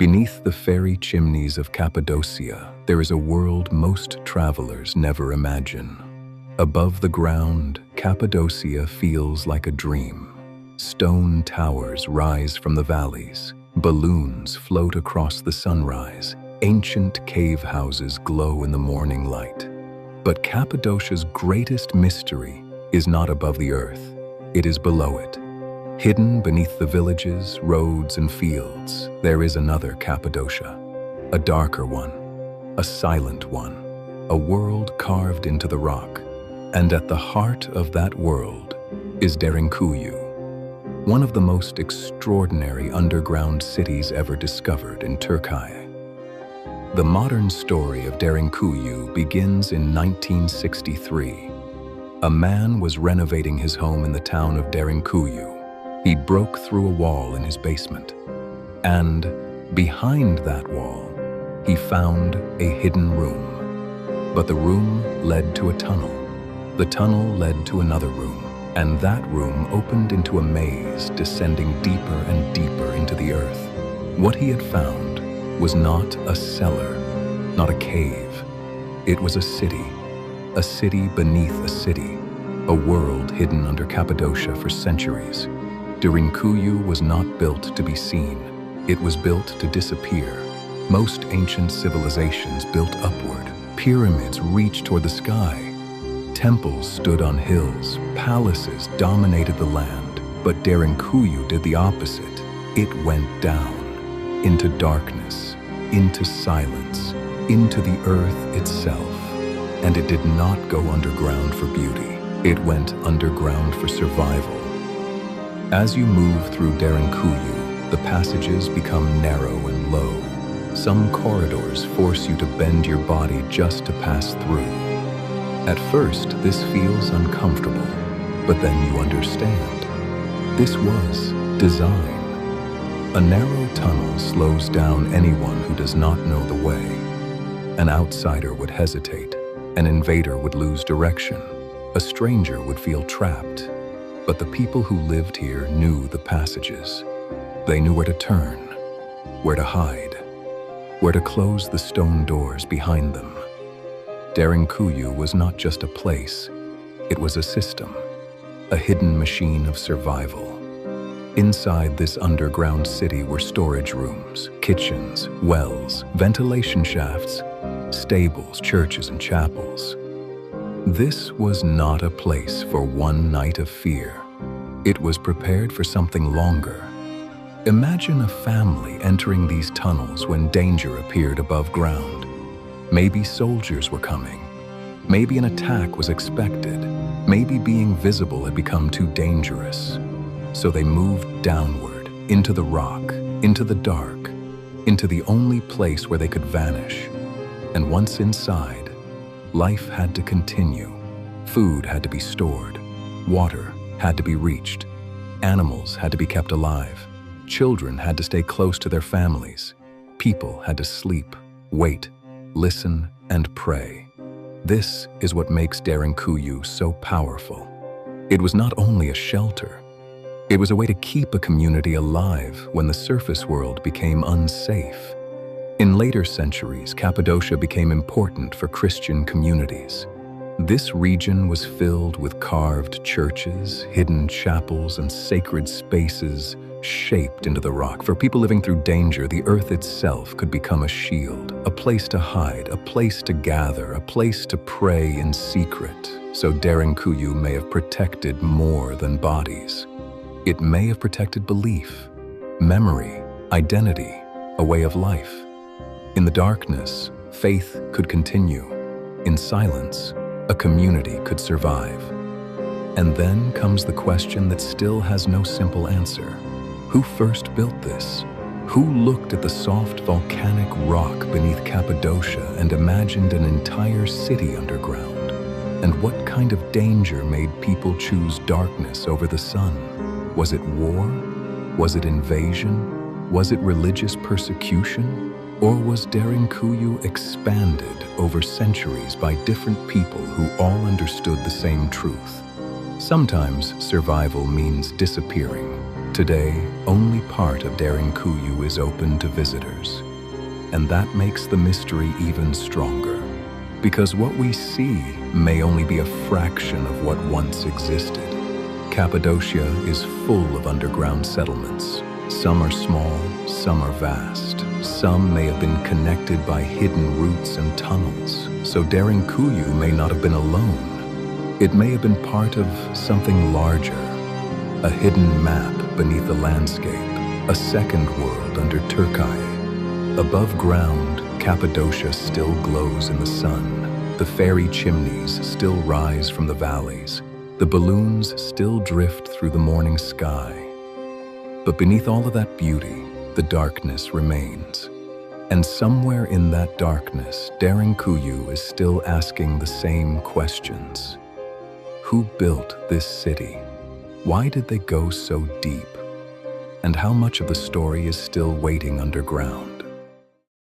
Beneath the fairy chimneys of Cappadocia, there is a world most travelers never imagine. Above the ground, Cappadocia feels like a dream. Stone towers rise from the valleys, balloons float across the sunrise, ancient cave houses glow in the morning light. But Cappadocia's greatest mystery is not above the earth, it is below it. Hidden beneath the villages, roads, and fields, there is another Cappadocia, a darker one, a silent one, a world carved into the rock. And at the heart of that world is Derinkuyu, one of the most extraordinary underground cities ever discovered in Türkiye. The modern story of Derinkuyu begins in 1963. A man was renovating his home in the town of Derinkuyu. He broke through a wall in his basement, and behind that wall, he found a hidden room. But the room led to a tunnel. The tunnel led to another room, and that room opened into a maze descending deeper and deeper into the earth. What he had found was not a cellar, not a cave. It was a city beneath a city, a world hidden under Cappadocia for centuries. Derinkuyu was not built to be seen. It was built to disappear. Most ancient civilizations built upward. Pyramids reached toward the sky. Temples stood on hills. Palaces dominated the land. But Derinkuyu did the opposite. It went down, into darkness, into silence, into the earth itself. And it did not go underground for beauty. It went underground for survival. As you move through Derinkuyu, the passages become narrow and low. Some corridors force you to bend your body just to pass through. At first, this feels uncomfortable, but then you understand. This was design. A narrow tunnel slows down anyone who does not know the way. An outsider would hesitate. An invader would lose direction. A stranger would feel trapped. But the people who lived here knew the passages. They knew where to turn, where to hide, where to close the stone doors behind them. Derinkuyu was not just a place, it was a system, a hidden machine of survival. Inside this underground city were storage rooms, kitchens, wells, ventilation shafts, stables, churches, and chapels. This was not a place for one night of fear. It was prepared for something longer. Imagine a family entering these tunnels when danger appeared above ground. Maybe soldiers were coming. Maybe an attack was expected. Maybe being visible had become too dangerous. So they moved downward, into the rock, into the dark, into the only place where they could vanish. And once inside, life had to continue. Food had to be stored. Water had to be reached. Animals had to be kept alive. Children had to stay close to their families. People had to sleep, wait, listen, and pray. This is what makes Derinkuyu so powerful. It was not only a shelter. It was a way to keep a community alive when the surface world became unsafe. In later centuries, Cappadocia became important for Christian communities. This region was filled with carved churches, hidden chapels, and sacred spaces shaped into the rock. For people living through danger, the earth itself could become a shield, a place to hide, a place to gather, a place to pray in secret. So Derinkuyu may have protected more than bodies. It may have protected belief, memory, identity, a way of life. In the darkness, faith could continue. In silence, a community could survive. And then comes the question that still has no simple answer. Who first built this? Who looked at the soft volcanic rock beneath Cappadocia and imagined an entire city underground? And what kind of danger made people choose darkness over the sun? Was it war? Was it invasion? Was it religious persecution? Or was Derinkuyu expanded over centuries by different people who all understood the same truth? Sometimes survival means disappearing. Today, only part of Derinkuyu is open to visitors. And that makes the mystery even stronger. Because what we see may only be a fraction of what once existed. Cappadocia is full of underground settlements. Some are small, some are vast. Some may have been connected by hidden routes and tunnels. So Derinkuyu may not have been alone. It may have been part of something larger. A hidden map beneath the landscape. A second world under Türkiye. Above ground, Cappadocia still glows in the sun. The fairy chimneys still rise from the valleys. The balloons still drift through the morning sky. But beneath all of that beauty, the darkness remains. And somewhere in that darkness, Derinkuyu is still asking the same questions. Who built this city? Why did they go so deep? And how much of the story is still waiting underground?